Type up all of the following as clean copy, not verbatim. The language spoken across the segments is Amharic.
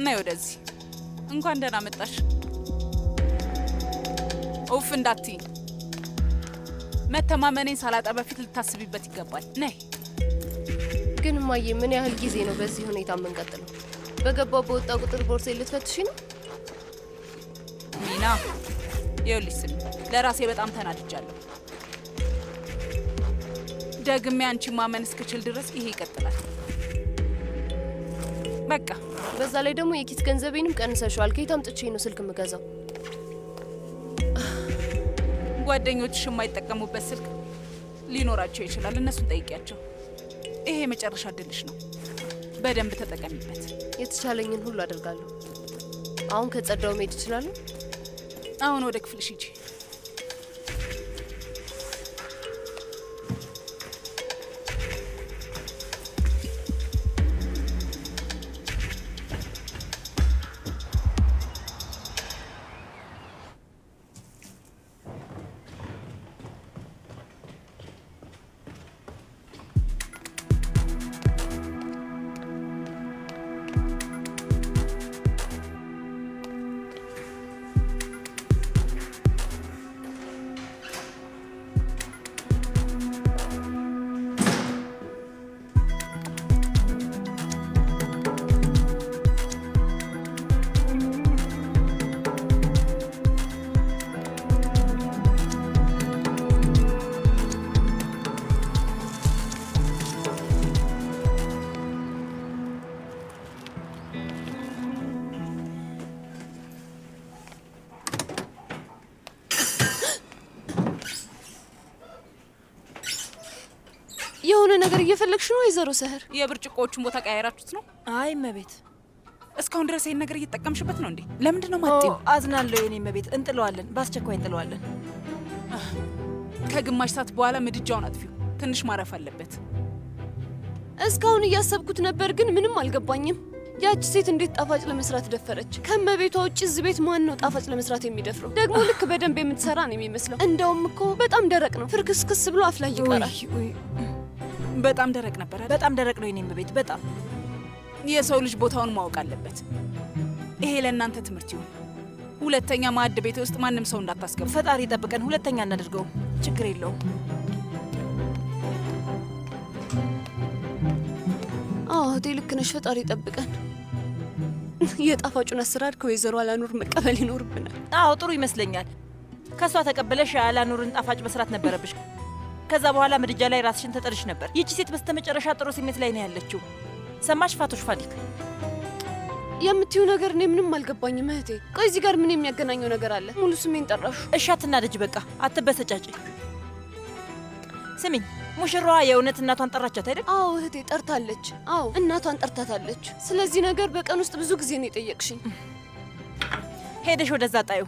ነይ ወደዚህ። እንኳን ደህና መጣሽ። ኡፍ እንዳትይ። መተማመኔን ሳላጣ በፊት ልታስቢበት ይገባል። ነይ። ግን እማዬ ምን ያህል ጊዜ ነው በዚህ ሁኔታ የምንቀጥለው? በገባው በወጣ ቁጥር ቦርሴ ልትፈትሺ ነው? ሚና ይኸውልሽ ስሚ፣ ለራሴ በጣም ተናድጃለሁ። ደግሜ አንቺን ማመን እስክችል ድረስ ይሄ ይቀጥላል። በቃ በዛ ላይ ደግሞ የኪስ ገንዘቤንም ቀንሰሽዋል። ከየት አምጥቼ ነው ስልክ የምገዛው? ጓደኞችሽ የማይጠቀሙበት ስልክ ሊኖራቸው ይችላል። እነሱን ጠይቂያቸው። ይሄ የመጨረሻ እድልሽ ነው። በደንብ ተጠቀሚበት። የተቻለኝን ሁሉ አደርጋለሁ። አሁን ከጸዳው መሄድ እችላለሁ? አሁን ወደ ክፍልሽ ሂጂ። የሆነ ነገር እየፈለግሽ ነው ወይዘሮ ሰህር? የብርጭቆዎቹን ቦታ ቀያየራችሁት ነው? አይ እመቤት፣ እስካሁን ድረስ ይሄን ነገር እየተጠቀምሽበት ነው እንዴ? ለምንድን ነው ማጥቂው? አዝናለሁ የኔ እመቤት። እንጥለዋለን፣ በአስቸኳይ እንጥለዋለን። ከግማሽ ሰዓት በኋላ ምድጃውን አጥፊው። ትንሽ ማረፍ አለበት። እስካሁን እያሰብኩት ነበር፣ ግን ምንም አልገባኝም። ያቺ ሴት እንዴት ጣፋጭ ለመስራት ደፈረች? ከመቤቷ ውጭ እዚህ ቤት ማን ነው ጣፋጭ ለመስራት የሚደፍረው? ደግሞ ልክ በደንብ የምትሰራ ነው የሚመስለው። እንደውም እኮ በጣም ደረቅ ነው፣ ፍርክስክስ ብሎ አፍ ላይ ይቀራል። በጣም ደረቅ ነበር። በጣም ደረቅ ነው የኔ እመቤት፣ በጣም። የሰው ልጅ ቦታውን ማወቅ አለበት። ይሄ ለእናንተ ትምህርት ይሁን። ሁለተኛ ማዕድ ቤት ውስጥ ማንም ሰው እንዳታስገቡ። ፈጣሪ ጠብቀን። ሁለተኛ እናደርገው፣ ችግር የለውም። አዎ እህቴ ልክ ነሽ። ፈጣሪ ጠብቀን። የጣፋጩን አሰራር ከወይዘሮ አላኑር መቀበል ይኖርብናል። አዎ ጥሩ ይመስለኛል። ከሷ ተቀበለሽ የአላኑርን ጣፋጭ መስራት ነበረብሽ። ከዛ በኋላ ምድጃ ላይ ራስሽን ተጠርሽ ነበር። ይቺ ሴት በስተመጨረሻ ጥሩ ስሜት ላይ ነው ያለችው። ሰማሽ ፋቶሽ ፋዲክ? የምትዩ ነገር እኔ ምንም አልገባኝም እህቴ። ቆይ እዚህ ጋር ምን የሚያገናኘው ነገር አለ? ሙሉ ስሜን ጠራሹ። እሺ አትናደጅ፣ በቃ አትበሰጫጭ። ስሚኝ፣ ሙሽራዋ የእውነት እናቷን ጠራቻት አይደል? አዎ እህቴ ጠርታለች። አዎ እናቷን ጠርታታለች። ስለዚህ ነገር በቀን ውስጥ ብዙ ጊዜ ነው የጠየቅሽኝ። ሄደሽ ወደዛ ጣዩ።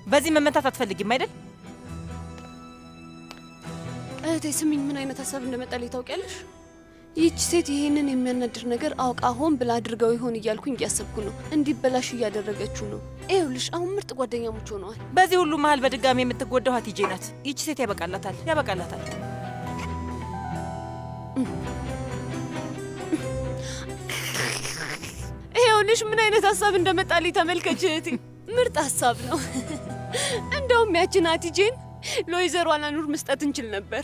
በዚህ መመታት አትፈልጊም አይደል? እህቴ ስሚኝ፣ ምን አይነት ሀሳብ እንደመጣልኝ ታውቂያለሽ? ይህች ሴት ይሄንን የሚያናድር ነገር አውቃ ሆን ብላ አድርገው ይሆን እያልኩኝ እያሰብኩ ነው። እንዲበላሽ እያደረገችው ነው። ይኸውልሽ አሁን ምርጥ ጓደኛሞች ሆነዋል። በዚህ ሁሉ መሀል በድጋሚ የምትጎዳው ሀቲጄ ናት። ይህች ሴት ያበቃላታል፣ ያበቃላታል። ይኸውልሽ ምን አይነት ሀሳብ እንደመጣልኝ ተመልከች እህቴ። ምርጥ ሀሳብ ነው። እንደውም ያችን ሀቲጄን ለወይዘሮ አላኑር መስጠት እንችል ነበር።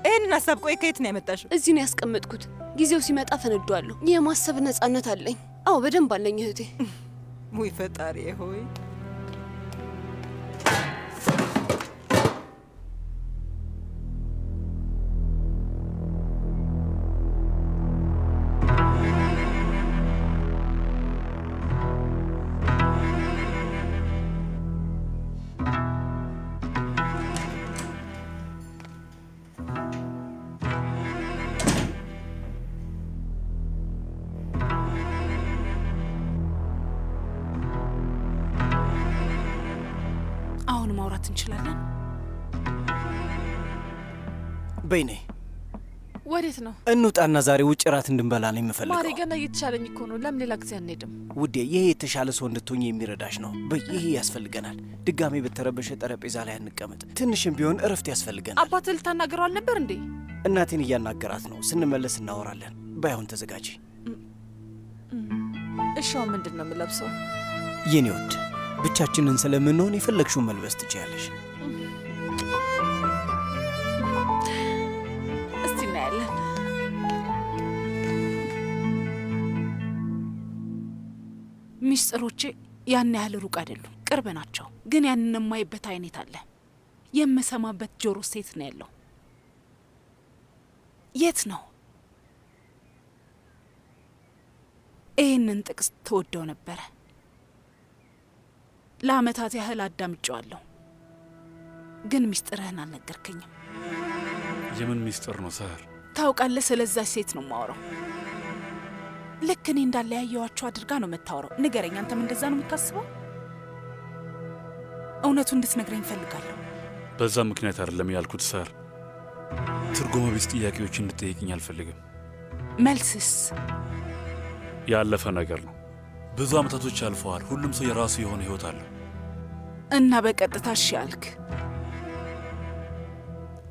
ይህንን ሀሳብ ቆይ ከየት ነው ያመጣሽው? እዚህ ነው ያስቀመጥኩት። ጊዜው ሲመጣ ፈነዷለሁ። የማሰብ ነፃነት አለኝ። አዎ በደንብ አለኝ እህቴ። ውይ ፈጣሪ ሆይ አሁን ማውራት እንችላለን? በይኔ ወዴት ነው? እንውጣና ዛሬ ውጭ ራት እንድንበላ ነው የምፈልገው። ማሪ ገና እየተሻለኝ እኮ ነው። ለምን ሌላ ጊዜ አንሄድም? ውዴ ይሄ የተሻለ ሰው እንድትሆኝ የሚረዳሽ ነው። ይሄ ያስፈልገናል። ድጋሜ በተረበሸ ጠረጴዛ ላይ አንቀመጥ። ትንሽም ቢሆን እረፍት ያስፈልገናል። አባትህ ልታናግረው አልነበር እንዴ? እናቴን እያናገራት ነው። ስንመለስ እናወራለን። ባይሆን ተዘጋጂ። እሻው ምንድን ነው የምለብሰው? የኔ ወድ ብቻችንን ስለምንሆን የፈለግሽውን መልበስ ትችያለሽ። እስቲ እናያለን። ሚስጥሮቼ ያን ያህል ሩቅ አይደሉም፣ ቅርብ ናቸው። ግን ያንን የማይበት አይነት አለ። የምሰማበት ጆሮ ሴት ነው ያለው። የት ነው? ይህንን ጥቅስ ተወደው ነበረ። ለአመታት ያህል አዳምጨዋለሁ፣ ግን ሚስጥርህን አልነገርከኝም። የምን ሚስጥር ነው ሰህር? ታውቃለህ፣ ስለዛች ሴት ነው የማወራው። ልክ እኔ እንዳለያየዋቸው አድርጋ ነው የምታወራው። ንገረኝ፣ አንተም እንደዛ ነው የምታስበው? እውነቱ እንድትነግረኝ እፈልጋለሁ። በዛ ምክንያት አይደለም ያልኩት ሰህር። ትርጉመ ቢስ ጥያቄዎች እንድትጠይቅኝ አልፈልግም። መልስስ? ያለፈ ነገር ነው። ብዙ አመታቶች አልፈዋል። ሁሉም ሰው የራሱ የሆነ ህይወት አለው። እና በቀጥታ እሺ አልክ።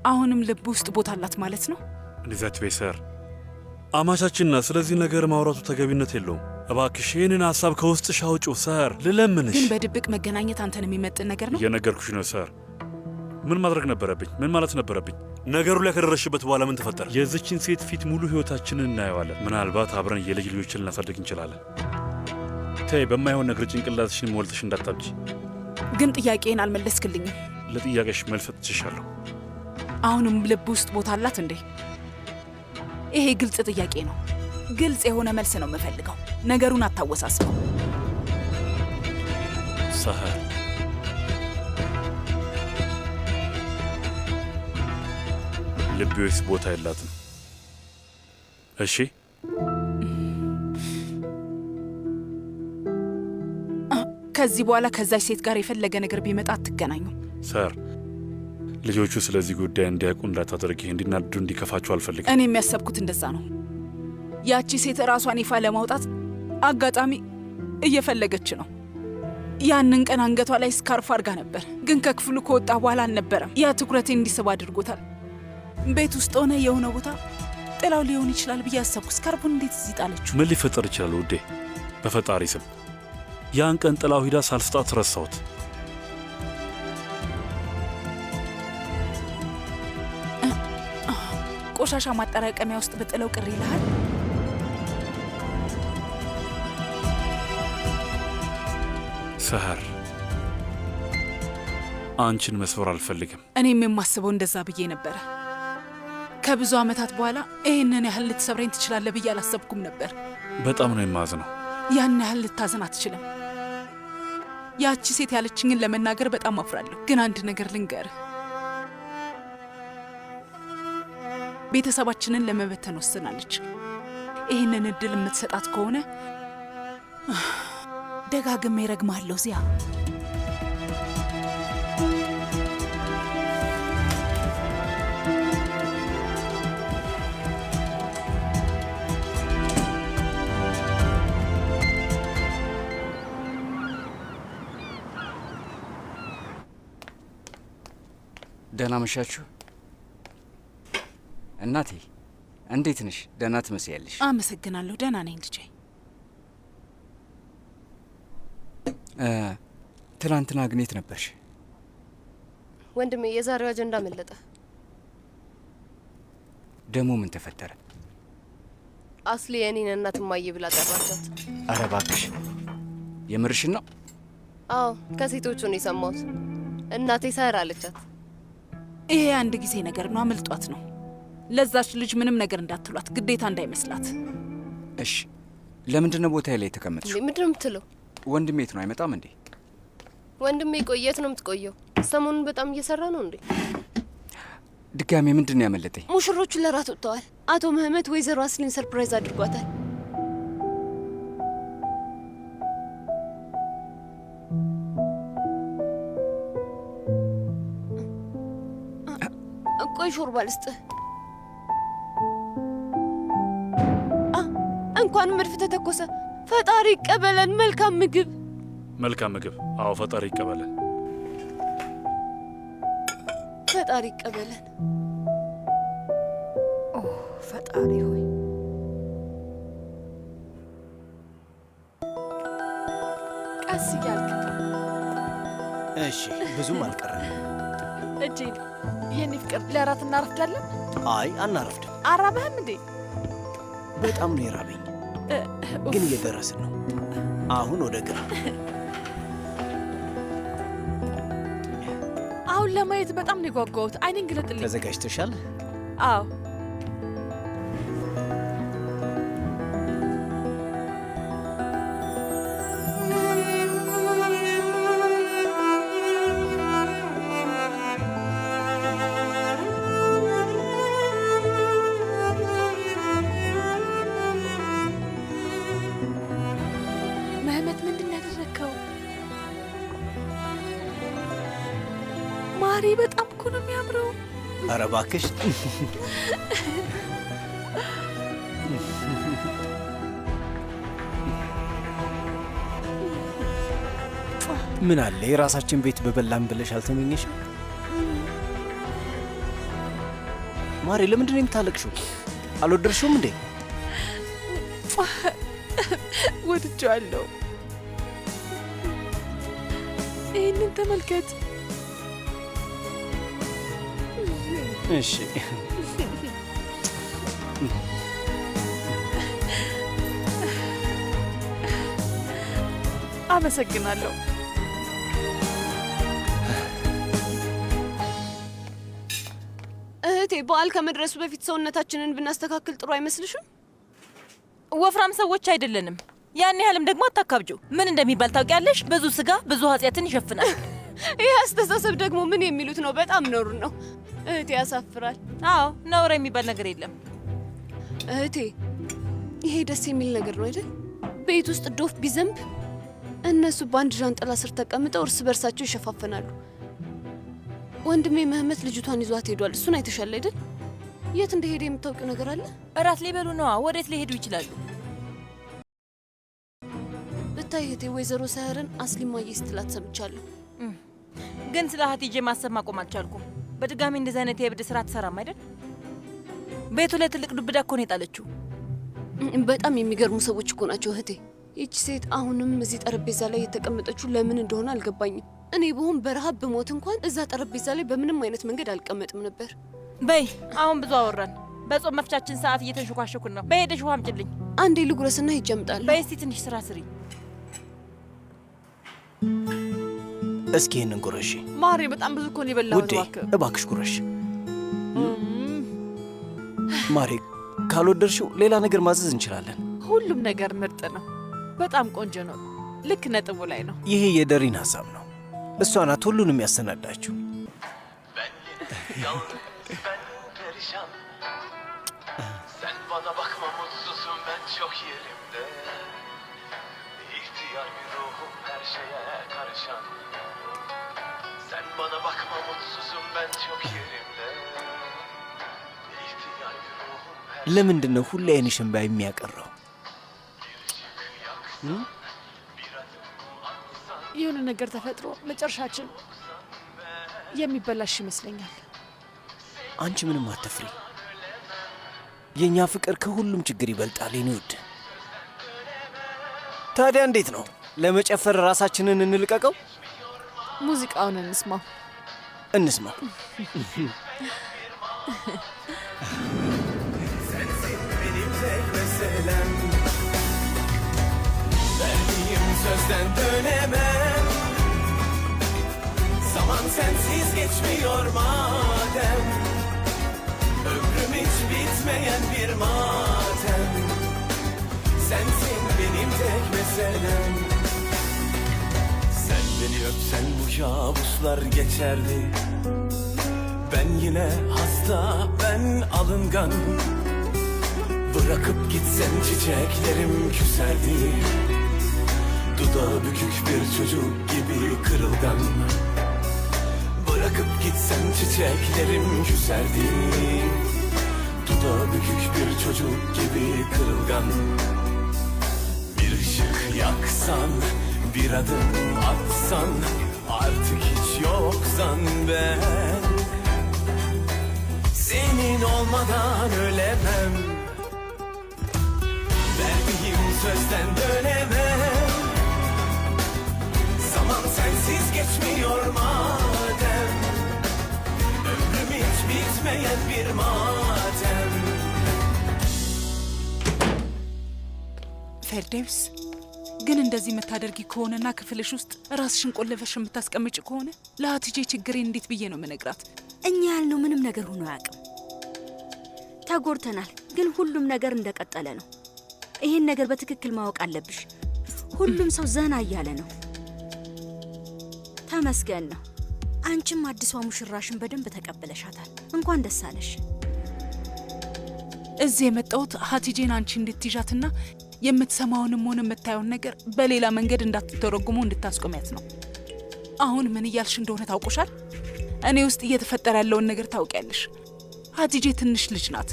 አሁንም ልብ ውስጥ ቦታ አላት ማለት ነው? እንደዛ ትበይ ሰህር። አማቻችንና ስለዚህ ነገር ማውራቱ ተገቢነት የለውም። እባክሽ ይህንን ሀሳብ ከውስጥሽ አውጪው ሰህር፣ ልለምንሽ። ግን በድብቅ መገናኘት አንተን የሚመጥን ነገር ነው? እየነገርኩሽ ነው ሰህር። ምን ማድረግ ነበረብኝ? ምን ማለት ነበረብኝ? ነገሩ ላይ ከደረስሽበት በኋላ ምን ተፈጠረ? የዚችን ሴት ፊት ሙሉ ህይወታችንን እናየዋለን። ምናልባት አብረን የልጅ ልጆችን ልናሳድግ እንችላለን። ተይ፣ በማይሆን ነገር ጭንቅላትሽን ሞልተሽ እንዳታብጂ። ግን ጥያቄን አልመለስክልኝም። ለጥያቄሽ መልስ ሰጥቼሻለሁ። አሁንም ልብ ውስጥ ቦታ አላት እንዴ? ይሄ ግልጽ ጥያቄ ነው። ግልጽ የሆነ መልስ ነው የምፈልገው። ነገሩን አታወሳስበው ሰህር። ልቤ ውስጥ ቦታ የላትም። እሺ ከዚህ በኋላ ከዛች ሴት ጋር የፈለገ ነገር ቢመጣ አትገናኙም። ሰር፣ ልጆቹ ስለዚህ ጉዳይ እንዲያውቁ እንዳታደርጊ፣ እንዲናድዱ፣ እንዲከፋቸው አልፈልግም። እኔ የሚያሰብኩት እንደዛ ነው። ያቺ ሴት ራሷን ይፋ ለማውጣት አጋጣሚ እየፈለገች ነው። ያንን ቀን አንገቷ ላይ ስካርፍ አድርጋ ነበር፣ ግን ከክፍሉ ከወጣ በኋላ አልነበረም። ያ ትኩረቴ እንዲስብ አድርጎታል። ቤት ውስጥ ሆነ የሆነ ቦታ ጥላው ሊሆን ይችላል ብዬ አሰብኩ። ስካርፉን እንዴት እዚህ ጣለችው? ምን ሊፈጠር ይችላል ውዴ? በፈጣሪ ስም ያን ቀን ጥላው ሂዳ ሳልስጣት ረሳሁት። ቆሻሻ ማጠራቀሚያ ውስጥ በጥለው ቅር ይልሃል? ሰህር፣ አንቺን መስበር አልፈልግም። እኔም የማስበው እንደዛ ብዬ ነበረ። ከብዙ ዓመታት በኋላ ይህንን ያህል ልትሰብረኝ ትችላለህ ብዬ አላሰብኩም ነበር። በጣም ነው የማዝነው። ያን ያህል ልታዘን አትችልም። ያቺ ሴት ያለችኝን ለመናገር በጣም አፍራለሁ። ግን አንድ ነገር ልንገርህ፣ ቤተሰባችንን ለመበተን ወስናለች። ይህንን እድል የምትሰጣት ከሆነ ደጋግሜ እረግምሃለሁ ዚያ። ደህና መሻችሁ እናቴ። እንዴት ነሽ? ደህና ትመስያለሽ። አመሰግናለሁ። ደህና ነኝ ልጄ። ትናንትና ግን የት ነበርሽ? ወንድሜ የዛሬው አጀንዳ መለጠ። ደግሞ ምን ተፈጠረ? አስሊ የኔን እናት እማዬ ብላ ጠራቻት። አረ እባክሽ የምርሽን ነው? አዎ ከሴቶቹ ነው የሰማሁት። እናቴ ሳር አለቻት። ይሄ አንድ ጊዜ ነገር ነው፣ አምልጧት ነው። ለዛች ልጅ ምንም ነገር እንዳትሏት፣ ግዴታ እንዳይመስላት። እሺ ለምንድን ነው ቦታ ላይ የተቀመጥሽው? ምንድን ነው የምትለው? ወንድሜ የት ነው? አይመጣም እንዴ? ወንድሜ ቆየት ነው የምትቆየው? ሰሞኑን በጣም እየሰራ ነው እንዴ? ድጋሜ ምንድን ነው ያመለጠኝ? ሙሽሮቹን ለራት ወጥተዋል። አቶ ምህመት ወይዘሮ አስሊን ሰርፕራይዝ አድርጓታል። ቆይ ሾርባ ልስጥህ። እንኳን መድፍ ተተኮሰ። ፈጣሪ ይቀበለን። መልካም ምግብ፣ መልካም ምግብ። አዎ ፈጣሪ ይቀበለን። ፈጣሪ ይቀበለን። ኦ ፈጣሪ ሆይ ቀስ እያልክ። እሺ ብዙም አልቀረም። እጄን የኔ ፍቅር፣ ለራት እናረፍዳለን? አይ አናረፍድም። አራበህም እንዴ? በጣም ነው የራበኝ፣ ግን እየደረስን ነው። አሁን ወደ ግራ። አሁን ለማየት በጣም ነው የጓጓሁት። አይኔን ግለጥልኝ። ተዘጋጅተሻል? አዎ። መህመት ምንድን ያደረግከው? ማሪ በጣም እኮ ነው የሚያምረው። ኧረ እባክሽ። ምን አለ የራሳችን ቤት በበላን ብለሽ አልተመኘሽም? ማሬ ለምንድን ነው የምታለቅሽው? አልወደድሽውም እንዴ? ወድጄዋለሁ። ይህንን ተመልከት። እሺ አመሰግናለሁ። እህቴ በዓል ከመድረሱ በፊት ሰውነታችንን ብናስተካክል ጥሩ አይመስልሽም? ወፍራም ሰዎች አይደለንም። ያን ያህልም ደግሞ አታካብጁ። ምን እንደሚባል ታውቂያለሽ? ብዙ ስጋ ብዙ ኃጢአትን ይሸፍናል። ይህ አስተሳሰብ ደግሞ ምን የሚሉት ነው? በጣም ነውር ነው እህቴ፣ ያሳፍራል። አዎ ነውር የሚባል ነገር የለም እህቴ። ይሄ ደስ የሚል ነገር ነው አይደል? ቤት ውስጥ ዶፍ ቢዘንብ እነሱ በአንድ ዣንጥላ ስር ተቀምጠው እርስ በርሳቸው ይሸፋፈናሉ። ወንድሜ መህመት ልጅቷን ይዟት ሄዷል። እሱን አይተሻል አይደል? የት እንደሄደ የምታውቂው ነገር አለ? እራት ሊበሉ ነዋ። ወዴት ሊሄዱ ይችላሉ? ብታይ እህቴ፣ ወይዘሮ ሳህርን አስሊማዬ ስትላት ሰምቻለሁ። ግን ስለ ሀቲጄ ማሰብ ማቆም አልቻልኩም። በድጋሚ እንደዚህ አይነት የእብድ ስራ ትሰራም አይደል? ቤቱ ላይ ትልቅ ዱብዳ እኮ ነው የጣለችው። በጣም የሚገርሙ ሰዎች እኮ ናቸው እህቴ። ይቺ ሴት አሁንም እዚህ ጠረጴዛ ላይ የተቀመጠችው ለምን እንደሆነ አልገባኝም። እኔ ብሆን በረሃብ ብሞት እንኳን እዛ ጠረጴዛ ላይ በምንም አይነት መንገድ አልቀመጥም ነበር። በይ አሁን ብዙ አወራን። በጾም መፍቻችን ሰዓት እየተንሸኳሸኩን ነው። በሄደሽ ውሃ አምጪልኝ። አንዴ ልጉረስና ሂጅ አምጣለሁ። በይ እስቲ ትንሽ ስራ ስሪ። እስኪ ይህንን ጉረሺ። ማሬ በጣም ብዙ እኮ ነው የበላሁት። ውዴ እባክህ እባክሽ ጉረሽ። ማሬ ካልወደድሽው ሌላ ነገር ማዘዝ እንችላለን። ሁሉም ነገር ምርጥ ነው። በጣም ቆንጆ ነው። ልክ ነጥቡ ላይ ነው። ይሄ የደሪን ሀሳብ ነው። እሷ ናት ሁሉንም ያሰናዳችው። ለምንድን ነው ሁሌ አይንሽን ባይ የሚያቀረው? የሆነ ነገር ተፈጥሮ መጨረሻችን የሚበላሽ ይመስለኛል። አንቺ ምንም አትፍሪ። የእኛ ፍቅር ከሁሉም ችግር ይበልጣል የኔ ውድ። ታዲያ እንዴት ነው? ለመጨፈር ራሳችንን እንልቀቀው? ሙዚቃውን እንስማው። እንስማው። Sensin benim tek meselem. geçmiyor madem, ömrüm hiç bitmeyen bir matem. Sensin benim tek meselem. Sen beni öpsen bu kabuslar geçerdi. Ben yine hasta, ben alıngan. Bırakıp gitsen çiçeklerim küserdi. Dudağı bükük bir çocuk gibi kırılgan. Bırakıp gitsen çiçeklerim küserdi. Dudağı bükük bir çocuk gibi kırılgan. Bir ışık yaksan, bir adım atsan, artık hiç yoksan ben. Senin olmadan ölemem, verdiğim sözden dönemem. Zaman sensiz geçmiyor madem, ömrüm hiç bitmeyen bir matem. ፌርዴውስ ግን እንደዚህ የምታደርጊ ከሆነና ክፍልሽ ውስጥ ራስሽን ቆለፈሽ የምታስቀምጭ ከሆነ ለሀቲጄ ችግሬን እንዴት ብዬ ነው የምነግራት? እኛ ያልነው ምንም ነገር ሆኖ አያውቅም። ተጎድተናል፣ ግን ሁሉም ነገር እንደቀጠለ ነው። ይሄን ነገር በትክክል ማወቅ አለብሽ። ሁሉም ሰው ዘና እያለ ነው። ተመስገን ነው። አንቺም አዲሷ ሙሽራሽን በደንብ ተቀበለሻታል። እንኳን ደስ አለሽ። እዚህ የመጣሁት ሀቲጄን አንቺ እንድትይዣትና የምትሰማውንም ሆነ የምታየውን ነገር በሌላ መንገድ እንዳትተረጉሙ እንድታስቆሚያት ነው። አሁን ምን እያልሽ እንደሆነ ታውቁሻል። እኔ ውስጥ እየተፈጠረ ያለውን ነገር ታውቂያለሽ። ሀቲጄ ትንሽ ልጅ ናት።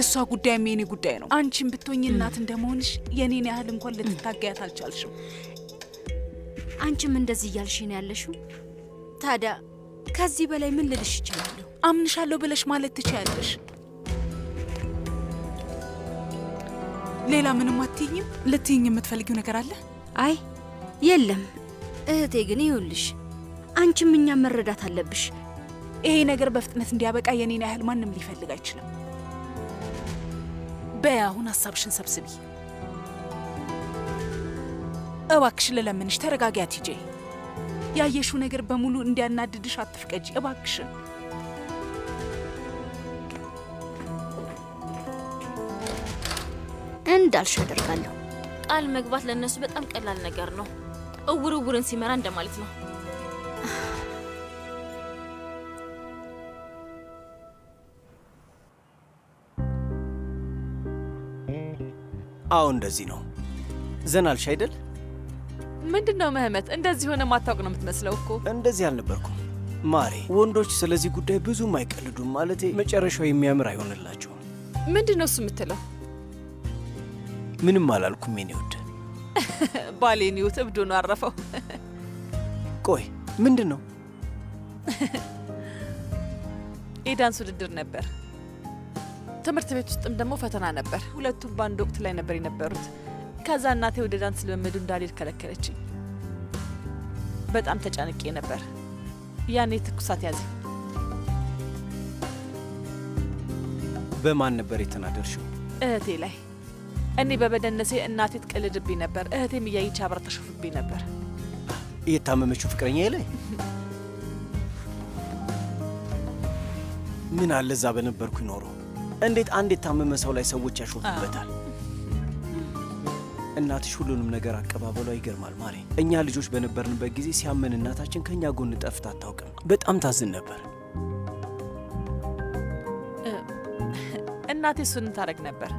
እሷ ጉዳይም የኔ ጉዳይ ነው። አንቺም ብትሆኝ እናት እንደመሆንሽ የኔን ያህል እንኳን ልትታገያት አልቻልሽም። አንቺም እንደዚህ እያልሽ ነው ያለሽው። ታዲያ ከዚህ በላይ ምን ልልሽ እችላለሁ? አምንሻለሁ ብለሽ ማለት ትችያለሽ። ሌላ ምንም አትይኝም? ልትይኝ የምትፈልጊው ነገር አለ? አይ የለም እህቴ። ግን ይኸውልሽ አንቺም እኛም መረዳት አለብሽ። ይሄ ነገር በፍጥነት እንዲያበቃ የኔን ያህል ማንም ሊፈልግ አይችልም። በይ አሁን ሀሳብሽን ሰብስቢ። እባክሽ ልለምንሽ፣ ተረጋጊ ሀቲጄ። ያየሽው ነገር በሙሉ እንዲያናድድሽ አትፍቀጂ እባክሽን። እንዳልሽ አደርጋለሁ። ቃል መግባት ለነሱ በጣም ቀላል ነገር ነው። እውር እውርን ሲመራ እንደማለት ነው። አዎ እንደዚህ ነው። ዘናልሽ አይደል? ምንድን ነው ምህመት? እንደዚህ ሆነ ማታውቅ ነው የምትመስለው እኮ። እንደዚህ አልነበርኩም ማሬ። ወንዶች ስለዚህ ጉዳይ ብዙም አይቀልዱም። ማለቴ መጨረሻው የሚያምር አይሆንላቸውም። ምንድን ነው እሱ የምትለው? ምንም አላልኩም የኔ ውድ። ባሌን ይውት እብዱ ነው አረፈው። ቆይ ምንድን ነው? የዳንስ ውድድር ነበር። ትምህርት ቤት ውስጥም ደግሞ ፈተና ነበር። ሁለቱም በአንድ ወቅት ላይ ነበር የነበሩት። ከዛ እናቴ ወደ ዳንስ ልምምዱ እንዳልሄድ ከለከለችኝ። በጣም ተጨንቄ ነበር። ያኔ ትኩሳት ያዘኝ። በማን ነበር የተናደርሽው? እህቴ ላይ። እኔ በበደነሴ እናቴ ትቀልድብኝ ነበር። እህቴም እያየች አብራ ተሾፍብኝ ነበር። እየታመመችው ፍቅረኛዬ ላይ? ምን አለ እዛ በነበርኩ ኖሮ። እንዴት አንድ የታመመ ሰው ላይ ሰዎች ያሾፉበታል? እናትሽ ሁሉንም ነገር አቀባበሏ ይገርማል ማሬ። እኛ ልጆች በነበርንበት ጊዜ ሲያመን እናታችን ከእኛ ጎን ጠፍታ አታውቅም። በጣም ታዝን ነበር። እናቴ እሱን ታረግ ነበር።